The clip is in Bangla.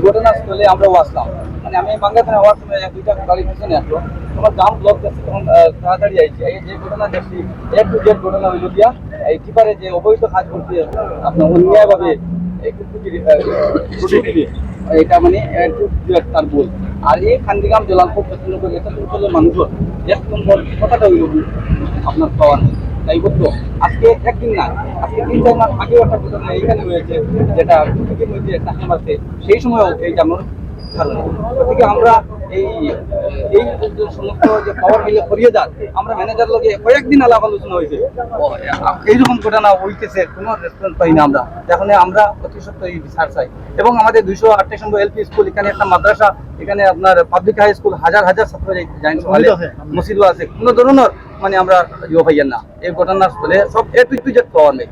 ঘটনাস্থলে আমরাও আসলাম। মানে আমি বাংলাদেশে হওয়ার সময় দুইটা গাড়ি পিছনে আসলো, তোমার জাম ব্লক দেখছি, তখন তাড়াতাড়ি আইছি। এই যে ঘটনা দেখছি, এক টু জেড ঘটনা হইল গিয়া এই টিপারে যে অবৈধ কাজ করতে আপনার অন্যায়ভাবে এটা মানে তার বল। আর এই খান্দিগাম জলালপুর পশ্চিমবঙ্গের এটা অঞ্চলের মানুষের এক নম্বর কথাটা হইল আপনার পাওয়া নেই। তাই বলতো আজকে একদিন না, আজকে 3-4 মাস আগেও একটা ঘটনা এইখানে হয়েছে, যেটা টুকির মধ্যে একটা হামাতে, সেই সময়ও এই যেমন কারণ গতিকে আমরা এই এই সমস্ত যে পাওয়ার মিলে করিয়ে যান, আমরা ম্যানেজার লগে কয়েকদিন আলাপ আলোচনা হয়েছে, এইরকম ঘটনা হইতেছে, কোনো রেসপন্স পাই না আমরা। এখন আমরা অতি সত্ত্বর এই বিচার চাই। এবং আমাদের 228 নম্বর এলপি স্কুল, এখানে একটা মাদ্রাসা, এখানে আপনার পাবলিক হাই স্কুল, হাজার হাজার ছাত্র মসজিদও আছে, কোনো ধরনের মানে আমরা ইয়ে পাইয়েন না। এই ঘটনার ফলে সব এ টু জেড পাওয়ার নেই।